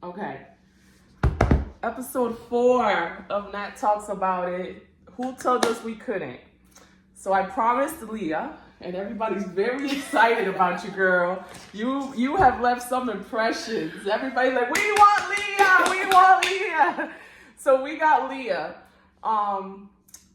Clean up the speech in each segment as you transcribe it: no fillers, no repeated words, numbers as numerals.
Okay. Episode 4 of Nat Talks About It. Who told us we couldn't? So I promised Leah, and everybody's very excited about you, girl. You have left some impressions. Everybody's like, we want Leah! We want Leah! So we got Leah.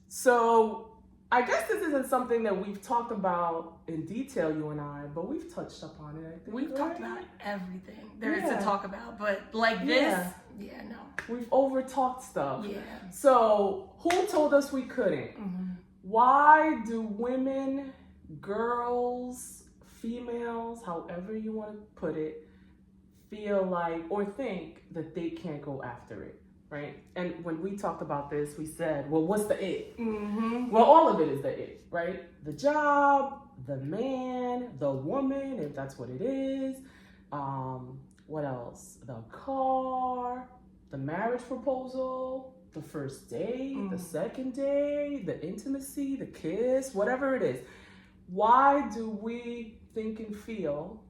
So I guess this isn't something that we've talked about in detail, you and I, but we've touched upon it, I think. We've talked about everything there is to talk about, but like this, no. We've over-talked stuff. Yeah. So, who told us we couldn't? Mm-hmm. Why do women, girls, females, however you want to put it, feel like or think that they can't go after it? Right? And when we talked about this, we said, well, what's the it? Mm-hmm. Well, all of it is the it, right? The job, the man, the woman, if that's what it is. What else? The car, the marriage proposal, the first date, the second day, the intimacy, the kiss, whatever it is. Why do we think and feel,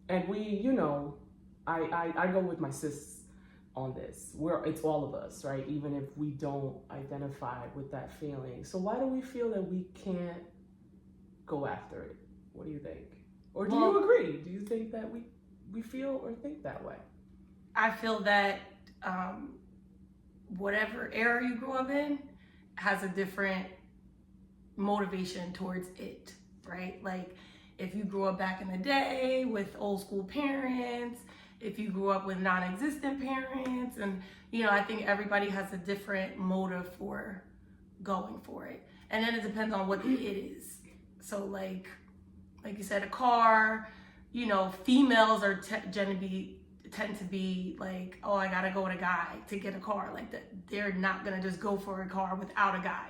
and we, I go with my sis on this, where it's all of us, right? Even if we don't identify with that feeling. So why do we feel that we can't go after it? What do you think? Or do you agree? Do you think that we feel or think that way? I feel that whatever era you grew up in has a different motivation towards it, right? Like if you grew up back in the day with old school parents, if you grew up with non-existent parents, and I think everybody has a different motive for going for it. And then it depends on what it is. So like you said, a car, females are tend to be like, oh, I gotta go with a guy to get a car. Like that, they're not gonna just go for a car without a guy.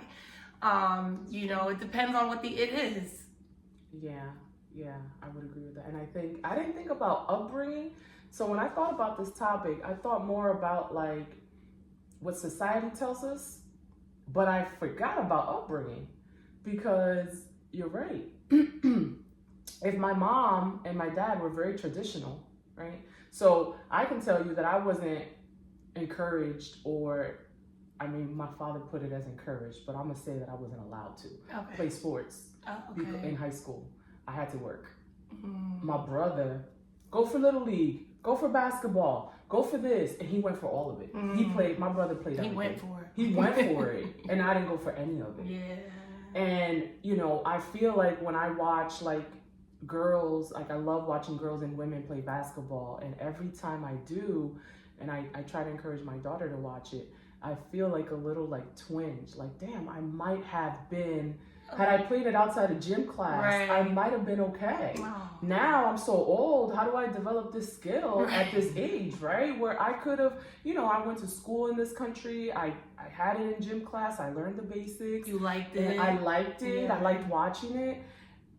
It depends on what the it is. Yeah, I would agree with that. And I didn't think about upbringing. So when I thought about this topic, I thought more about like what society tells us, but I forgot about upbringing, because you're right. If my mom and my dad were very traditional, right? So I can tell you that I wasn't encouraged, my father put it as encouraged, but I'm gonna say that I wasn't allowed to play sports in high school. I had to work. My brother, go for Little League, go for basketball, go for this. And he went for all of it. My brother played everything. He went for it. And I didn't go for any of it. Yeah. And, I feel like when I watch like girls, like I love watching girls and women play basketball. And every time I do, and I try to encourage my daughter to watch it, I feel like a little like twinge. Like, damn, I might have been, had I played it outside of gym class, I might have been okay. Wow. Now I'm so old. How do I develop this skill at this age, right? Where I could have, I went to school in this country. I had it in gym class. I learned the basics. You liked it. I liked it. Yeah. I liked watching it.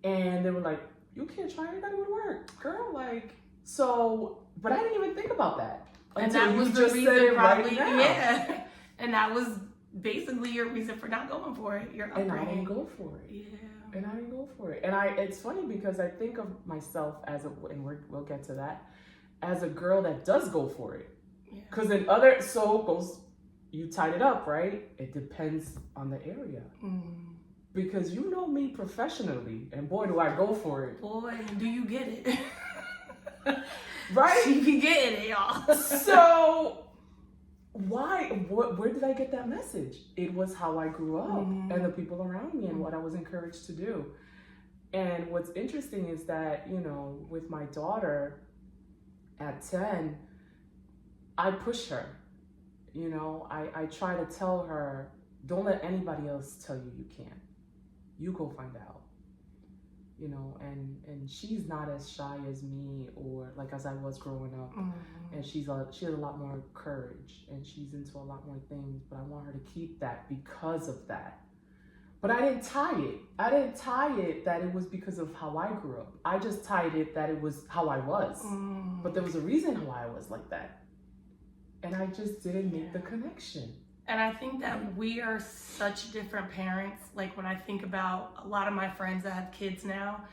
And they were like, you can't try it. That would work, girl. Like, so, but I didn't even think about that. And that was the reason probably, yeah. And that was basically your reason for not going for it. And I didn't go for it. Yeah. And I didn't go for it. And it's funny because I think of myself and we'll get to that, as a girl that does go for it. Because in other circles, you tied it up, right? It depends on the area. Because you know me professionally, and boy, do I go for it. Boy, do you get it. Right? You be getting it, y'all. So where did I get that message? It was how I grew up and the people around me and what I was encouraged to do. And what's interesting is that, with my daughter at 10, I push her. I try to tell her, don't let anybody else tell you can't. You go find out. And she's not as shy as me or like as I was growing up. And she has a lot more courage and she's into a lot more things, but I want her to keep that because of that. But I didn't tie it. I didn't tie it that it was because of how I grew up. I just tied it that it was how I was. But there was a reason why I was like that. And I just didn't make the connection. And I think that we are such different parents. Like when I think about a lot of my friends that have kids now,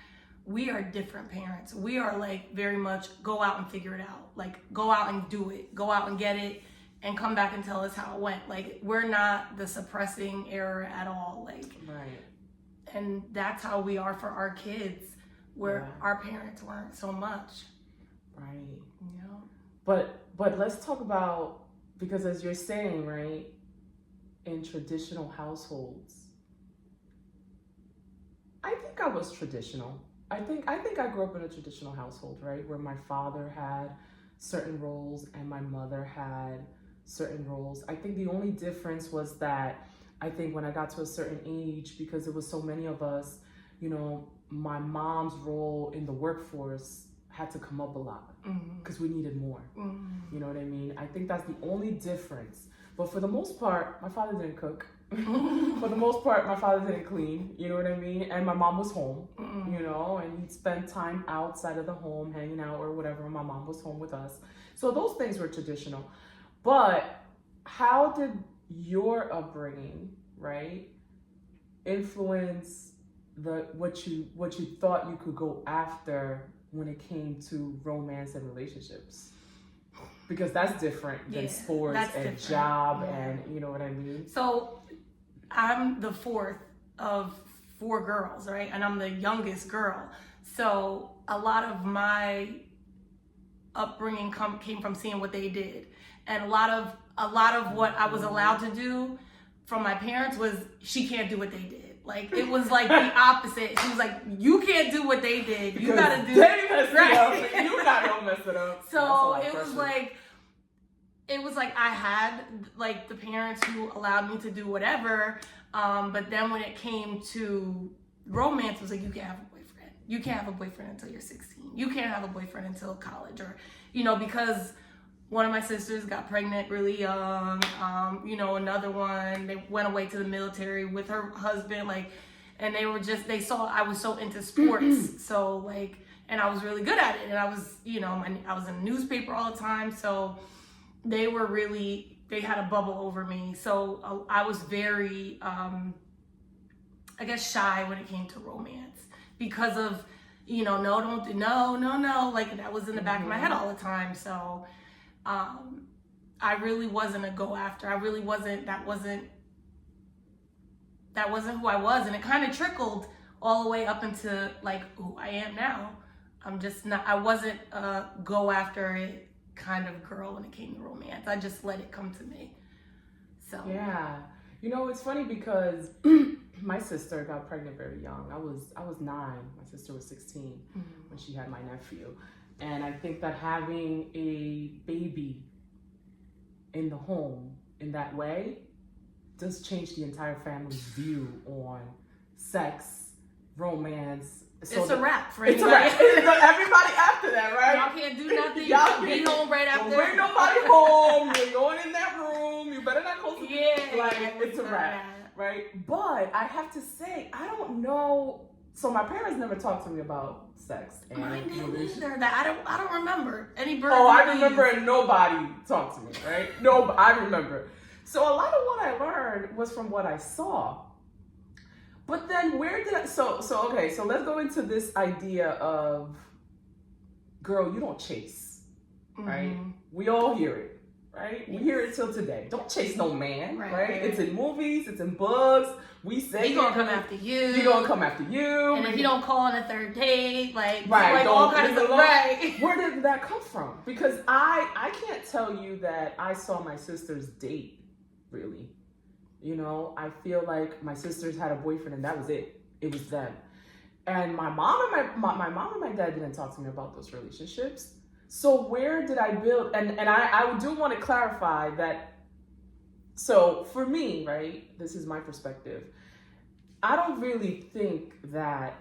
we are different parents. We are like very much go out and figure it out. Like go out and do it. Go out and get it and come back and tell us how it went. Like we're not the suppressing era at all. Like Right. and that's how we are for our kids, where Yeah. our parents weren't so much. Right. You know? But let's talk about, because as you're saying, right, in traditional households, I think I was traditional. I think I grew up in a traditional household, right, where my father had certain roles and my mother had certain roles. I think the only difference was that I think when I got to a certain age, because there was so many of us, you know, my mom's role in the workforce had to come up a lot because we needed more. You know what I mean? I think that's the only difference. But for the most part, my father didn't cook. For the most part, my father didn't clean. You know what I mean? And my mom was home, you know, and he'd spend time outside of the home, hanging out or whatever. My mom was home with us. So those things were traditional. But how did your upbringing, right, influence what you thought you could go after when it came to romance and relationships? Because that's different than sports and different. job and you know what I mean? So I'm the fourth of 4 girls, right? And I'm the youngest girl. So a lot of my upbringing came from seeing what they did. And a lot of what I was allowed to do from my parents was she can't do what they did. Like it was like the opposite. She was like, you can't do what they did. You Because gotta do they messed it up, and you're not gonna mess it up. So it was like I had like the parents who allowed me to do whatever, but then when it came to romance, it was like you can't have a boyfriend. You can't have a boyfriend until you're 16. You can't have a boyfriend until college, or you know, because one of my sisters got pregnant really young. You know, another one, they went away to the military with her husband, like, and they saw I was so into sports, so like, and I was really good at it, and I was, you know, I was in the newspaper all the time, so they had a bubble over me. So I was very, I guess, shy when it came to romance because of, you know, no, like that was in the back of my head all the time. So I really wasn't a go after. I really wasn't, that wasn't who I was. And it kind of trickled all the way up into like who I am now. I wasn't a go after it kind of girl when it came to romance. I just let it come to me. So yeah, you know, it's funny because my sister got pregnant very young. I was 9. My sister was 16 when she had my nephew, and I think that having a baby in the home in that way does change the entire family's view on sex, romance. So it's a wrap for it's anybody. a wrap. Everybody after that, right? Y'all can't do nothing. Y'all Be home right after. Don't bring nobody home. You're going in that room. You better not close the Yeah, like it's a wrap, right? But I have to say, I don't know. So my parents never talked to me about sex and Mine didn't relationships. either. That I don't remember any birds. Oh, I and bees. remember, and nobody talked to me, right? No, I remember. So a lot of what I learned was from what I saw. But then where did I, so okay, so let's go into this idea of, girl, you don't chase, right? We all hear it, right? We hear it till today. Don't chase no man, right? It's in movies, it's in books. We say he's gonna come after you. He's gonna come after you. And if you don't call on a third date, like all kinds of right. Where did that come from? Because I can't tell you that I saw my sisters date, really. You know, I feel like my sisters had a boyfriend and that was it. It was them. And my mom and my mom and my dad didn't talk to me about those relationships. So where did I build? And I do want to clarify that. So for me, right, this is my perspective. I don't really think that.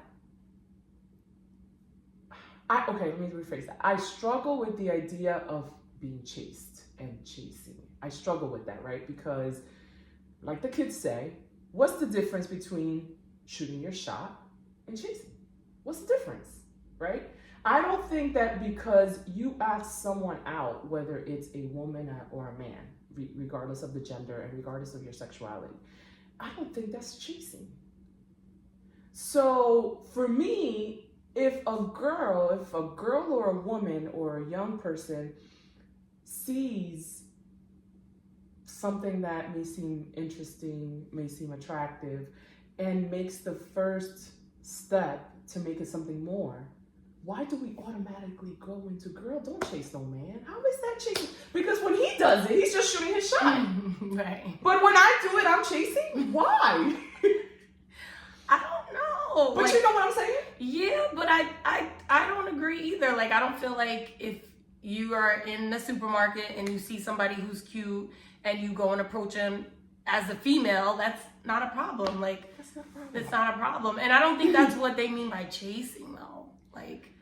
Okay, let me rephrase that. I struggle with the idea of being chased and chasing. I struggle with that, right? Because like the kids say, what's the difference between shooting your shot and chasing? What's the difference, right? I don't think that because you ask someone out, whether it's a woman or a man, regardless of the gender and regardless of your sexuality, I don't think that's chasing. So for me, if a girl or a woman or a young person sees something that may seem interesting, may seem attractive, and makes the first step to make it something more, why do we automatically go into, girl, don't chase no man? How is that chasing? Because when he does it, he's just shooting his shot. Right. But when I do it, I'm chasing? Why? I don't know. But like, you know what I'm saying? Yeah, but I don't agree either. Like, I don't feel like if you are in the supermarket and you see somebody who's cute and you go and approach him as a female, that's not a problem. Like, it's not a problem. And I don't think that's what they mean by chasing, though. Like,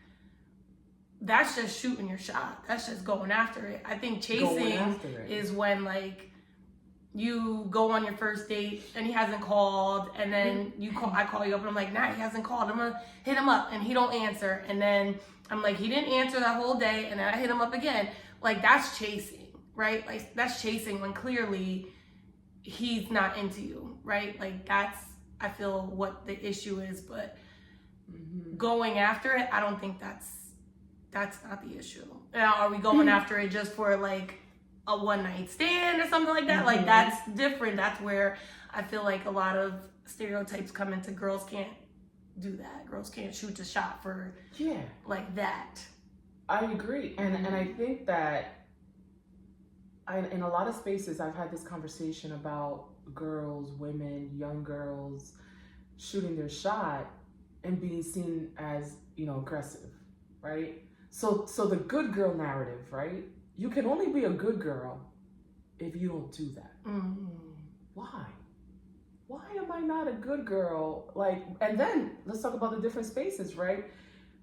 that's just shooting your shot. That's just going after it. I think chasing is when, like, you go on your first date and he hasn't called, and then I call you up and I'm like, nah, he hasn't called. I'm gonna hit him up and he don't answer. And then I'm like, he didn't answer that whole day, and then I hit him up again. Like, that's chasing, right? Like, that's chasing when clearly he's not into you, right? Like, that's, I feel, what the issue is. But going after it, I don't think that's not the issue. Now, are we going after it just for, like, a one night stand or something like that? Like, that's different. That's where I feel like a lot of stereotypes come into. Girls can't do that. Girls can't shoot the shot for like that. I agree. And I think that in a lot of spaces I've had this conversation about girls, women, young girls shooting their shot and being seen as, aggressive, right? So the good girl narrative, right? You can only be a good girl if you don't do that. Why? Why am I not a good girl? Like, and then let's talk about the different spaces, right?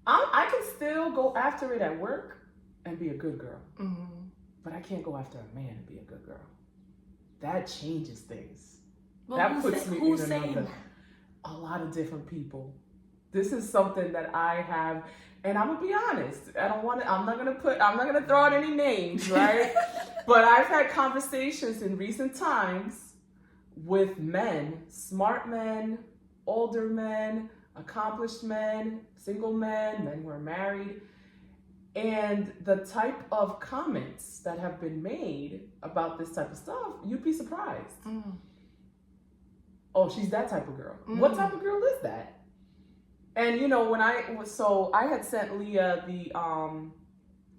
I can still go after it at work and be a good girl, but I can't go after a man and be a good girl. That changes things. Well, that puts me who's in saying another. that? A lot of different people. This is something that I have. And I'm gonna be honest. I'm not gonna throw out any names, right? But I've had conversations in recent times with men, smart men, older men, accomplished men, single men, men who are married, and the type of comments that have been made about this type of stuff, you'd be surprised. Oh, she's that type of girl. What type of girl is that? And when I had sent Leah the on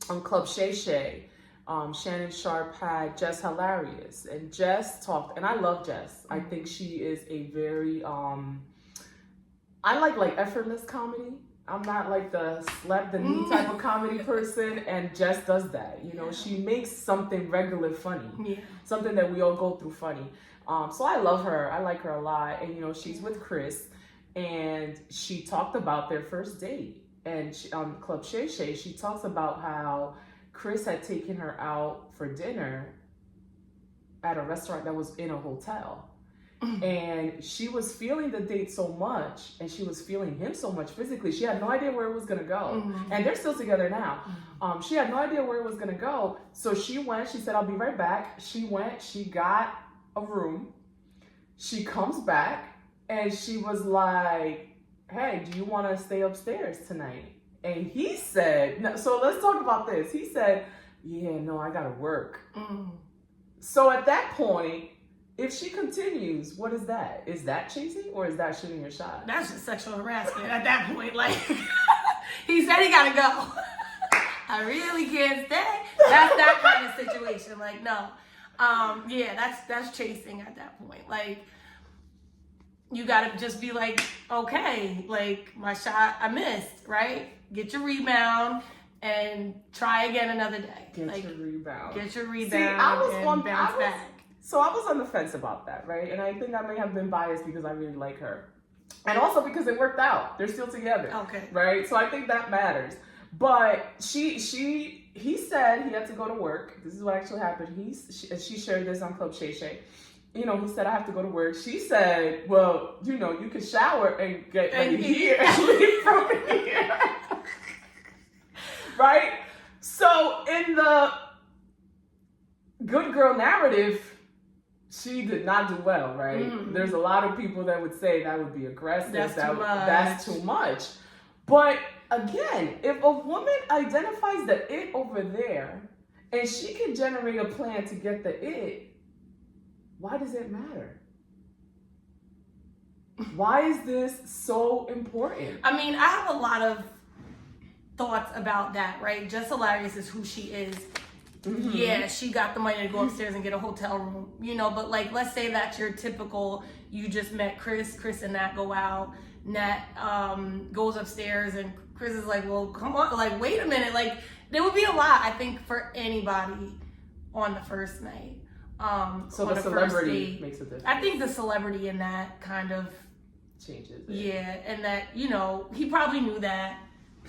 Club Shay Shay, Shannon Sharp had Jess Hilarious, and Jess talked, and I love Jess. I think she is a very I like effortless comedy. I'm not like the slap the knee type of comedy person, and Jess does that. She makes something regular funny, something that we all go through funny. So I love her. I like her a lot, and she's with Chris. And she talked about their first date. And on Club Shay Shay, she talks about how Chris had taken her out for dinner at a restaurant that was in a hotel. And she was feeling the date so much, and she was feeling him so much physically. She had no idea where it was going to go. And they're still together now. She had no idea where it was going to go. So she went. She said, I'll be right back. She went. She got a room. She comes back. And she was like, hey, do you want to stay upstairs tonight? And he said, no, so let's talk about this. He said, yeah, no, I got to work. So at that point, if she continues, what is that? Is that chasing, or is that shooting your shot? That's just sexual harassment at that point. Like, he said he got to go. I really can't stay. That's that kind of situation. Like, no. That's chasing at that point. Like, you gotta just be like, okay, like, my shot, I missed, right? Get your rebound and try again another day. Get your rebound. Get your rebound. See, and bounce back. So I was on the fence about that, right? And I think I may have been biased because I really like her. And also because it worked out. They're still together. Okay. Right? So I think that matters. But he said he had to go to work. This is what actually happened. She shared this on Club Shay Shay. He said, I have to go to work. She said, well, you could shower and get ready here and leave from here. Right? So in the good girl narrative, she did not do well, right? There's a lot of people that would say that would be aggressive. That's too much. That's too much. But again, if a woman identifies the it over there and she can generate a plan to get the it, why does it matter? Why is this so important? I mean, I have a lot of thoughts about that, right? Just hilarious is who she is. Mm-hmm. Yeah, she got the money to go upstairs and get a hotel room, you know, but like, let's say that's your typical, you just met Chris and Nat go out, Nat goes upstairs and Chris is like, well, come on, like, wait a minute. Like, there would be a lot, I think, for anybody on the first night. So the celebrity makes a difference. I think the celebrity in that kind of changes it. Yeah, and that, you know, he probably knew that.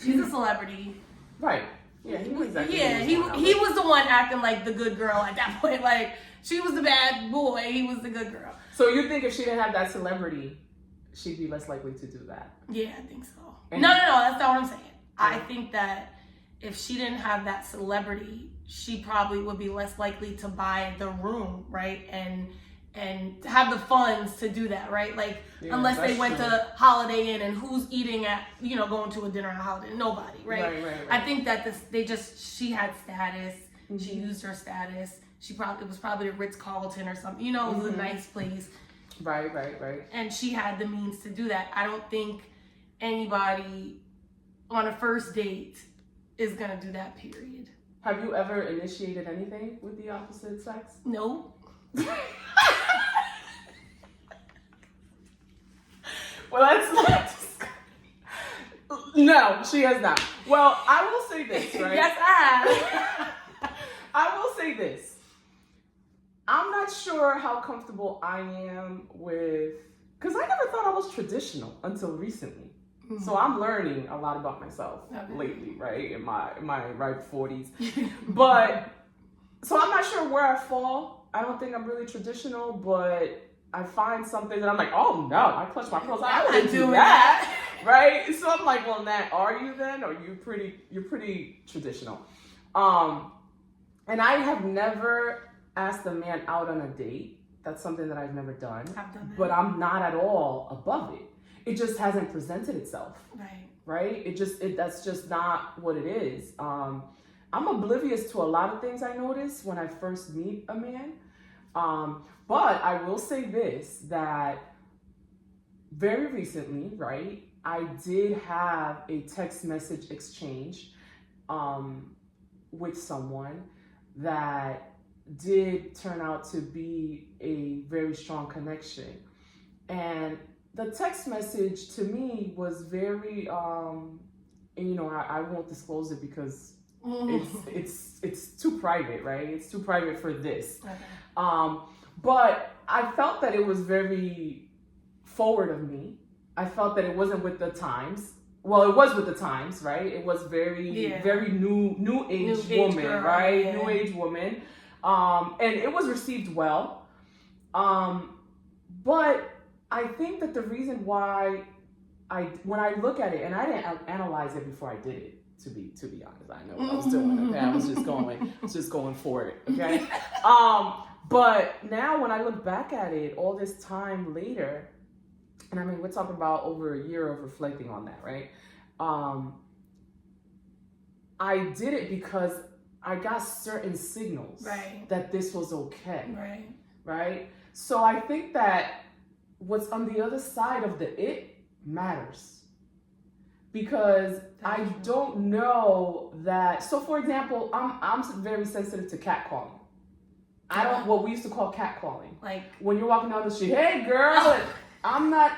She's a celebrity. Right. Yeah, he knew exactly. Yeah, he was the one acting like the good girl at that point. Like, she was the bad boy, he was the good girl. So you think if she didn't have that celebrity, she'd be less likely to do that? Yeah, I think so. No, that's not what I'm saying. Yeah. I think that if she didn't have that celebrity, she probably would be less likely to buy the room, right? And have the funds to do that, right? Like, unless they went to Holiday Inn, and who's eating at, you know, going to a dinner at Holiday Inn? Nobody, right? Right. I think that she had status. Mm-hmm. She used her status. It was probably the Ritz-Carlton or something, you know, it was a nice place. Right. And she had the means to do that. I don't think anybody on a first date is gonna do that, period. Have you ever initiated anything with the opposite sex? No. Well, that's no, she has not. Well, I will say this, right? Yes, I have. I will say this. I'm not sure how comfortable I am with, because I never thought I was traditional until recently. Mm-hmm. So I'm learning a lot about myself lately, right? In my ripe 40s. But so I'm not sure where I fall. I don't think I'm really traditional, but I find something that I'm like, oh no, I clutch my pearls. I wouldn't do that. Right? So I'm like, well, Nat, are you then? Or you're pretty traditional. And I have never asked a man out on a date. That's something that I've never done. I've done that. But I'm not at all above it. It just hasn't presented itself. Right? That's just not what it is. I'm oblivious to a lot of things I notice when I first meet a man. But I will say this, that very recently, right, I did have a text message exchange with someone that did turn out to be a very strong connection. And the text message to me was very, and you know, I won't disclose it because it's too private, right? It's too private for this. Okay. But I felt that it was very forward of me. I felt that it wasn't with the times. Well, it was with the times, right? It was very new age woman, girl, right? Yeah. New age woman. And it was received well. But I think that the reason why when I look at it, and I didn't analyze it before I did it, to be honest, I know what I was doing. Okay, I was just going for it. Okay, but now when I look back at it, all this time later, and I mean we're talking about over a year of reflecting on that, right? I did it because I got certain signals that this was okay, right? So I think that what's on the other side of the it matters. Because I don't know that. So, for example, I'm very sensitive to catcalling. What we used to call catcalling. Like when you're walking down the street, hey girl, I'm not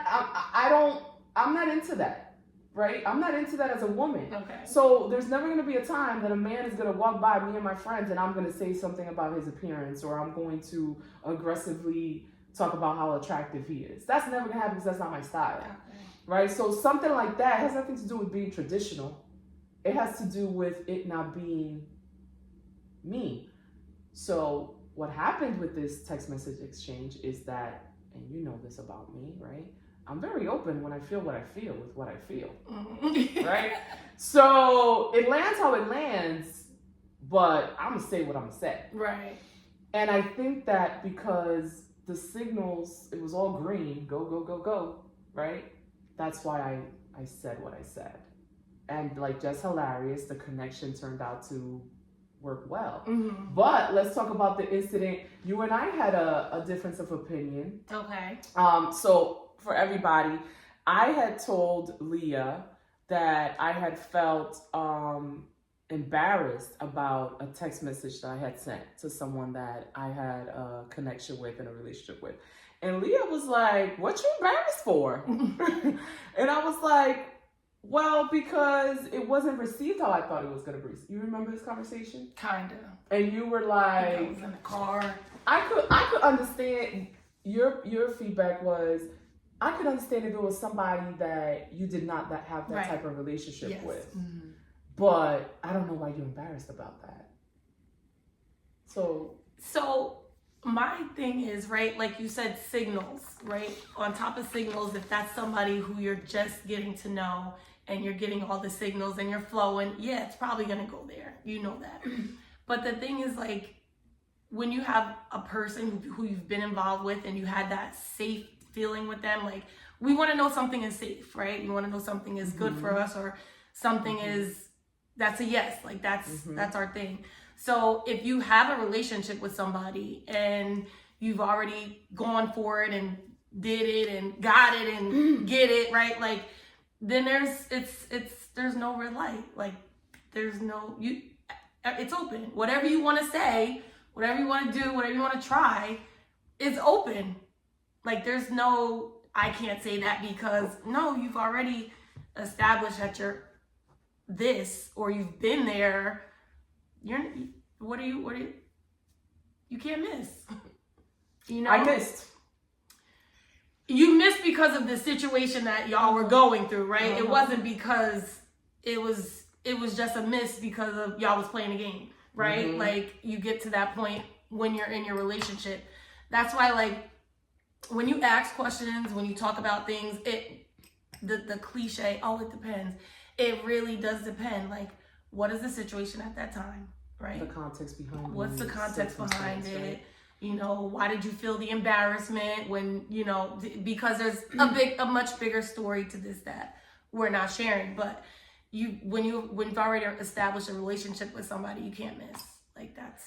into that, right? I'm not into that as a woman. Okay. So there's never going to be a time that a man is going to walk by me and my friends and I'm going to say something about his appearance, or I'm going to aggressively talk about how attractive he is. That's never going to happen because that's not my style. Okay. Right? So something like that has nothing to do with being traditional. It has to do with it not being me. So what happened with this text message exchange is that, and you know this about me, right? I'm very open when I feel what I feel with what I feel, right? So it lands how it lands, but I'm gonna say what I'm gonna say. Right. And I think that because the signals, it was all green, go, go, go, go, right? That's why I said what I said. and like just hilarious. The connection turned out to work well. Mm-hmm. But let's talk about the incident. You and I had a difference of opinion. Okay. So for everybody, I had told Leah that I had felt embarrassed about a text message that I had sent to someone that I had a connection with and a relationship with. And Leah was like, "What you embarrassed for?" And I was like, "Well, because it wasn't received how I thought it was going to be received." You remember this conversation? Kinda. And you were I like, was in the car. I could understand your feedback was I could understand if it was somebody that you did not have that Right. type of relationship Yes. with. Mm-hmm. But I don't know why you're embarrassed about that. So my thing is, right, like you said, signals, right? On top of signals, if that's somebody who you're just getting to know and you're getting all the signals and you're flowing, yeah, it's probably gonna go there. You know that. But the thing is, like, when you have a person who you've been involved with and you had that safe feeling with them, like, we want to know something is safe, right? You want to know something is good for us, or something is, that's a yes, like that's our thing. So if you have a relationship with somebody and you've already gone for it and did it and got it and get it, right? Like, then there's no red light. Like, there's no, it's open. Whatever you want to say, whatever you want to do, whatever you want to try, is open. Like, there's no, I can't say that because, no, you've already established that you're this, or you've been there. What are you can't miss. You know? I missed. You missed because of the situation that y'all were going through, right? It wasn't because it was just a miss because of y'all was playing a game, right? Like, you get to that point when you're in your relationship. That's why, like, when you ask questions, when you talk about things, the cliche, oh, it depends. It really does depend. Like, what is the situation at that time, right? The context behind it. What's the context behind it? Right? You know, why did you feel the embarrassment when, you know, because there's a much bigger story to this that we're not sharing. But when you've already established a relationship with somebody, you can't miss. Like, that's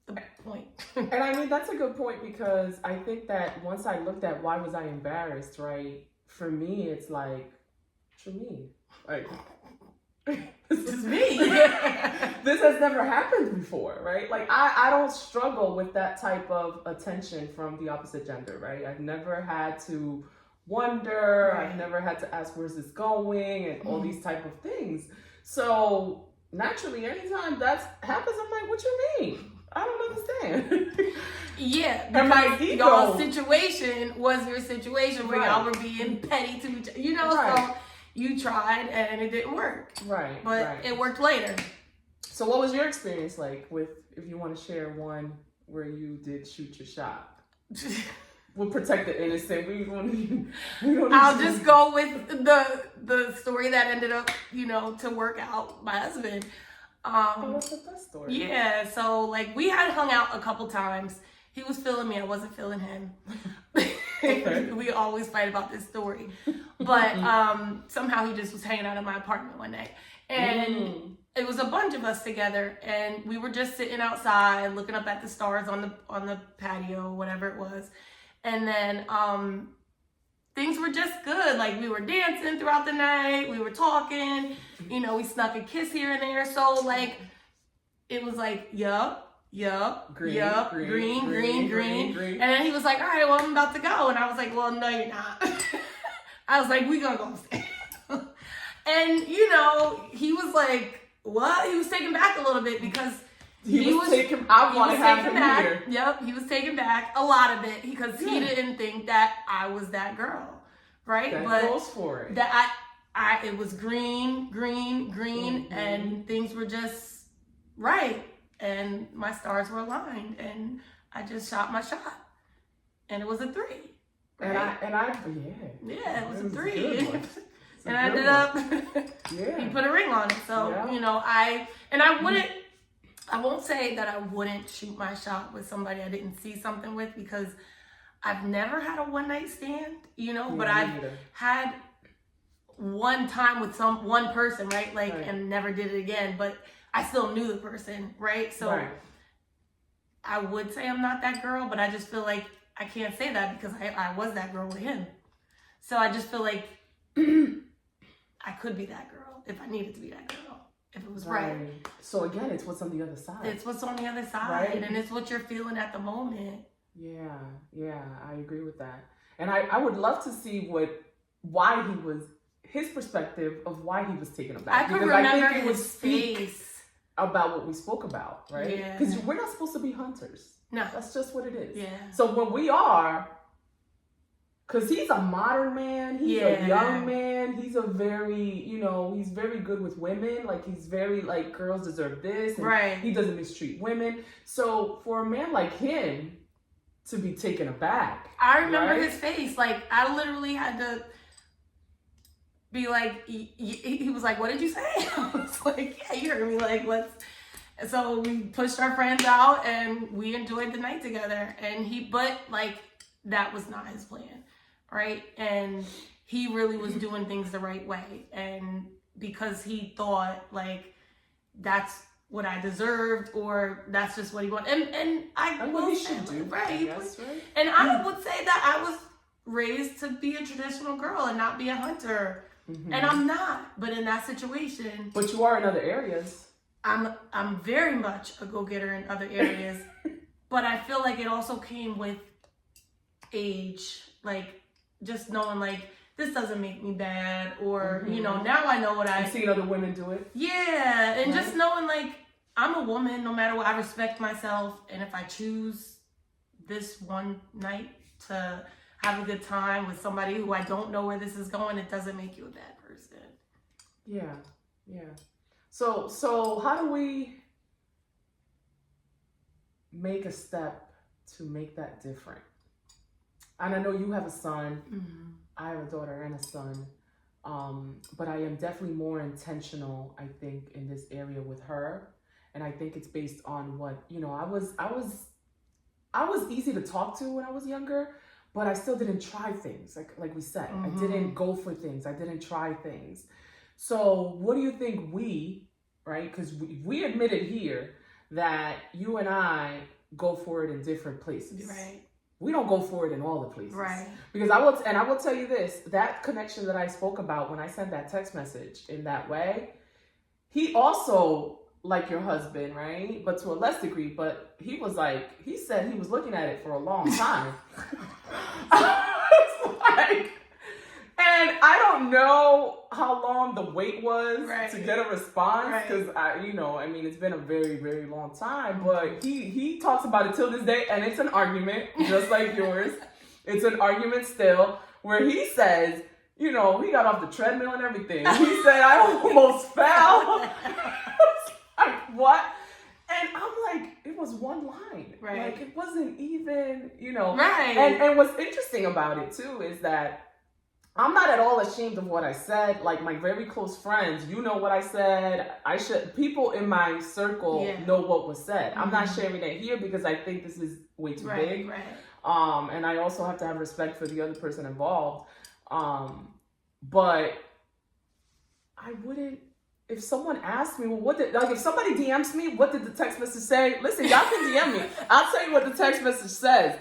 the point. And I mean, that's a good point, because I think that once I looked at why was I embarrassed, right? For me, it's like, for me, like, this is me. This has never happened before, right? Like, I don't struggle with that type of attention from the opposite gender, right? I've never had to wonder, I've never had to ask, where's this going, and all these type of things. So naturally, anytime that happens, I'm like, what you mean? I don't understand. Yeah, and my because ego, y'all's situation was your situation where y'all were being petty to each other, you know, so you tried and it didn't work. Right. But it worked later. So what was your experience like with, if you want to share one where you did shoot your shot? We'll protect the innocent. We don't I'll just go with the story that ended up, you know, to work out. My husband. What's the best story? Yeah, so like we had hung out a couple times. He was feeling me, I wasn't feeling him. Okay. We always fight about this story. But somehow he just was hanging out in my apartment one night. And it was a bunch of us together, and we were just sitting outside looking up at the stars on the patio, whatever it was. And then things were just good. Like, we were dancing throughout the night, we were talking, you know, we snuck a kiss here and there. So like, it was like, green. And then he was like, all right, well, I'm about to go. And I was like, well, no, you're not. I was like, we gonna go upstairs. And, you know, he was like, what? He was taken back a little bit because he was taken. I want to have him here. Yep, he was taken back a lot of it because he didn't think that I was that girl, right? That goes for it. That it was green, and things were just right, and my stars were aligned, and I just shot my shot, and it was a 3. Right? Yeah, it was a 3. And I ended up, he put a ring on it. So, you know, I won't say that I wouldn't shoot my shot with somebody I didn't see something with, because I've never had a one night stand, you know, but I've had one time with one person, right? Like, Right. and never did it again, but I still knew the person, right? So Right. I would say I'm not that girl, but I just feel like I can't say that because I was that girl with him. So I just feel like I could be that girl if I needed to be that girl, if it was right. So again, it's what's on the other side. It's what's on the other side, Right. and it's what you're feeling at the moment. Yeah, I agree with that. And I would love to see why he was, his perspective of why he was taken aback. I could Because remember think it would his speak face. about what we spoke about, right? Yeah. Because we're not supposed to be hunters. No. That's just what it is. Yeah. So when we are, because he's a modern man, he's a young man, he's a very, he's very good with women. Like, he's very, like, girls deserve this. And Right. he doesn't mistreat women. So for a man like him to be taken aback. I remember right? his face. Like, I literally had to be like, he was like, what did you say? I was like, yeah, you heard me. Like, let's. So we pushed our friends out and we enjoyed the night together. But like, that was not his plan. Right. And he really was doing things the right way. And because he thought like that's what I deserved, or that's just what he wanted. And I what he should do. Right. Guess, right. And I would say that I was raised to be a traditional girl and not be a hunter. Mm-hmm. And I'm not. But in that situation, But you are in other areas. I'm very much a go-getter in other areas. But I feel like it also came with age, like just knowing like this doesn't make me bad, or now I know what I've seen other women do it. Yeah, and just knowing like I'm a woman, no matter what, I respect myself, and if I choose this one night to have a good time with somebody who I don't know where this is going, it doesn't make you a bad person. Yeah. So how do we make a step to make that different? And I know you have a son. Mm-hmm. I have a daughter and a son. But I am definitely more intentional, I think, in this area with her. And I think it's based on what, I was easy to talk to when I was younger, but I still didn't try things. Like we said, I didn't go for things. I didn't try things. So what do you think right? Because we admitted here that you and I go for it in different places. Right. We don't go for it in all the places. Right. Because I will tell you this, that connection that I spoke about when I sent that text message in that way, he also, like your husband, right? But to a less degree, but he said he was looking at it for a long time. And I don't know how long the wait was to get a response, because it's been a very, very long time. But he talks about it till this day, and it's an argument, just like yours. It's an argument still, where he says, he got off the treadmill and everything. He said, I almost fell. Like, what? And I'm like, it was one line. Right. Like, it wasn't even, Right. And what's interesting about it too is that I'm not at all ashamed of what I said. Like, my very close friends, what I said. People in my circle know what was said. I'm not sharing it here because I think this is way too big. Right. And I also have to have respect for the other person involved. But I wouldn't, if someone asked me, if somebody DMs me, what did the text message say? Listen, y'all can DM me. I'll tell you what the text message says.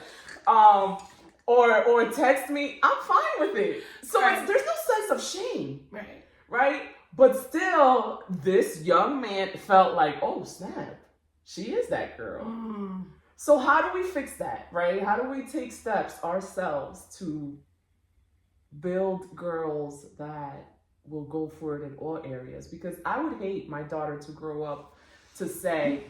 Or text me, I'm fine with it. So there's no sense of shame. Right? But still, this young man felt like, oh, snap. She is that girl. So how do we fix that, right? How do we take steps ourselves to build girls that will go for it in all areas? Because I would hate my daughter to grow up to say,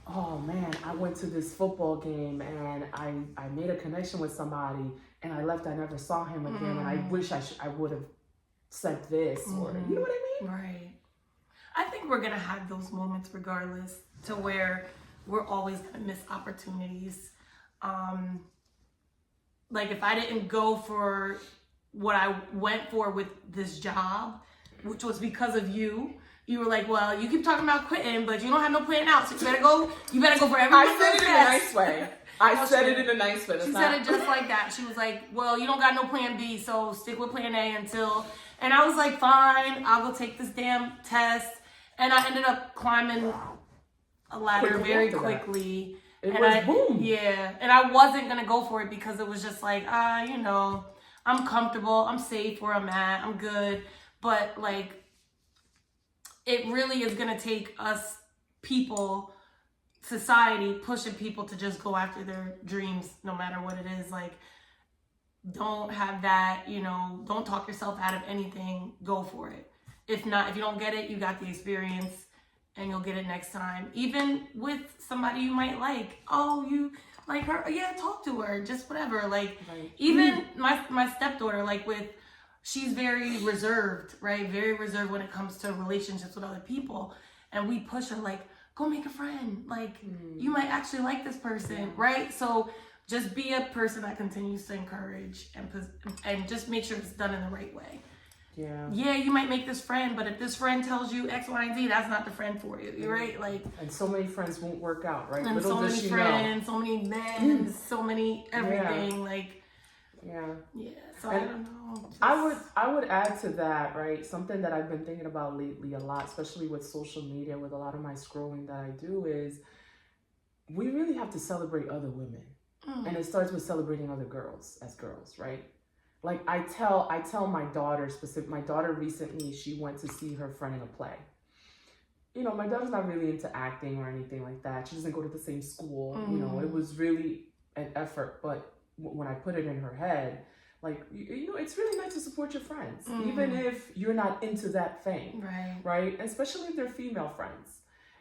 oh man, I went to this football game and I made a connection with somebody and I left, I never saw him again, and I wish I would have said this, or you know what I mean? Right. I think we're gonna have those moments regardless, to where we're always gonna miss opportunities. Like, if I didn't go for what I went for with this job, which was because of you were like, well, you keep talking about quitting, but you don't have no plan out, so you better go for everything. I said it in a nice way. I said it in a nice way. She said it just like that. She was like, well, you don't got no plan B, so stick with plan A until... And I was like, fine, I'll go take this damn test. And I ended up climbing a ladder very quickly. It was boom. Yeah, and I wasn't going to go for it because it was just like, you know, I'm comfortable, I'm safe where I'm at, I'm good. But, like, it really is going to take us people... society pushing people to just go after their dreams no matter what it is. Like, don't have that, you know, don't talk yourself out of anything. Go for it. If not, if you don't get it, you got the experience and you'll get it next time. Even with somebody you might like. Oh, you like her? Yeah, talk to her. Just whatever. Like, even my stepdaughter, like she's very reserved, right? Very reserved when it comes to relationships with other people. And we push her like, go make a friend. Like, you might actually like this person, right? So just be a person that continues to encourage and just make sure it's done in the right way. Yeah. Yeah, you might make this friend, but if this friend tells you X, Y, and Z, that's not the friend for you, right? Like, and so many friends won't work out, right? And Little so many friends, so many men, so many everything. Like, yeah. So and I don't know. I would add to that, right? Something that I've been thinking about lately a lot, especially with social media, with a lot of my scrolling that I do, is we really have to celebrate other women. And it starts with celebrating other girls as girls, right? Like I tell my daughter my daughter recently, she went to see her friend in a play. You know, my daughter's not really into acting or anything like that. She doesn't go to the same school. You know, it was really an effort. But when I put it in her head, like, you know, it's really nice to support your friends, even if you're not into that thing, right? Especially if they're female friends.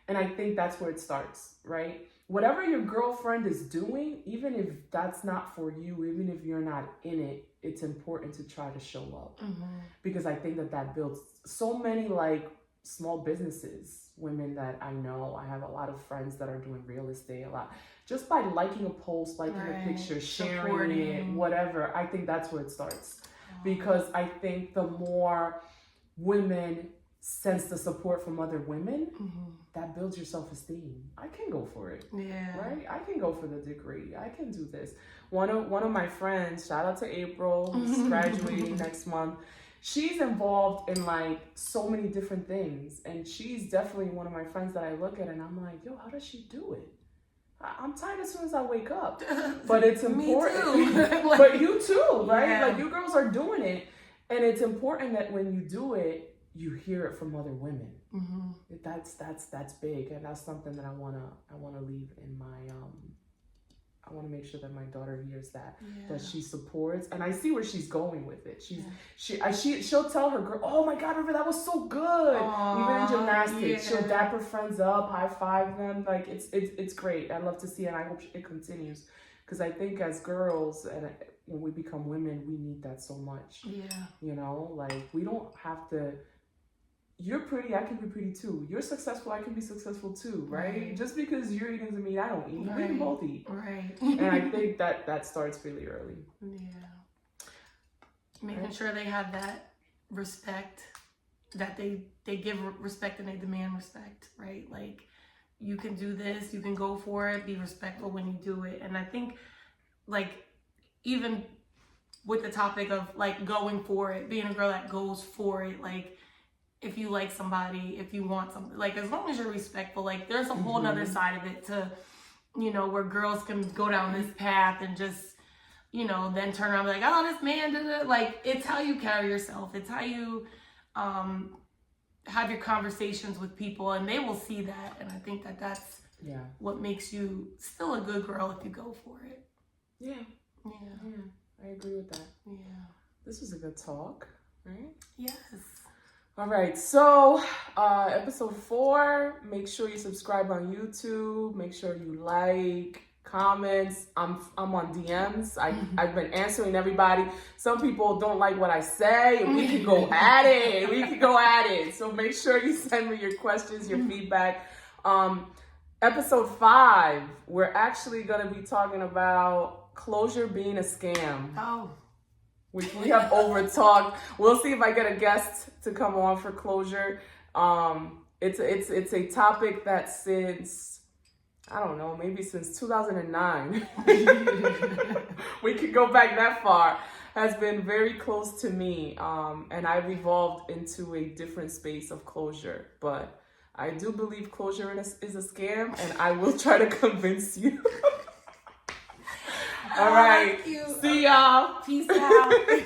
And I think that's where it starts, right? Whatever your girlfriend is doing, even if that's not for you, even if you're not in it, it's important to try to show up. Because I think that builds so many, like, small businesses, women that I know. I have a lot of friends that are doing real estate a lot. Just by liking a post, liking a picture, sharing it, whatever, I think that's where it starts. Because I think the more women sense the support from other women, that builds your self-esteem. I can go for it. Right? I can go for the degree. I can do this. One of my friends, shout out to April, who's graduating next month. She's involved in like so many different things. And she's definitely one of my friends that I look at and I'm like, yo, how does she do it? I'm tired as soon as I wake up. But it's important. Me too. But you too, right? Like, you girls are doing it. And it's important that when you do it, you hear it from other women. That's big, and that's something that I wanna leave in my I want to make sure that my daughter hears that she supports, and I see where she's going with it. She'll tell her girl, oh my God, River, that was so good. Even in gymnastics, she'll dap her friends up, high five them. Like, it's great. I love to see it, and I hope it continues, because I think as girls and when we become women, we need that so much. You know, like, we don't have to. You're pretty, I can be pretty too. You're successful, I can be successful too, right? Just because you're eating doesn't mean I don't eat. We can both eat. And I think that starts really early. Making sure they have that respect, that they give respect and they demand respect, right? Like, you can do this, you can go for it, be respectful when you do it. And I think, like, even with the topic of, like, going for it, being a girl that goes for it, like, if you like somebody, if you want something, like, as long as you're respectful, like, there's a whole nother side of it to, you know, where girls can go down this path and just, you know, then turn around and be like, oh, this man did it. Like, it's how you carry yourself. It's how you have your conversations with people, and they will see that. And I think that's what makes you still a good girl if you go for it. I agree with that. This was a good talk, right? Yes. All right, so episode 4, make sure you subscribe on YouTube, make sure you like, comments. I'm on DMs. I've been answering everybody. Some people don't like what I say, and we can go at it. So make sure you send me your questions, your feedback. Episode 5, we're actually going to be talking about closure being a scam. Which we have over talked. We'll see if I get a guest to come on for closure. It's a topic that since I don't know, maybe since 2009, we could go back that far, has been very close to me. And I've evolved into a different space of closure. But I do believe closure is a scam, and I will try to convince you. All right. Thank you. See y'all. Peace out.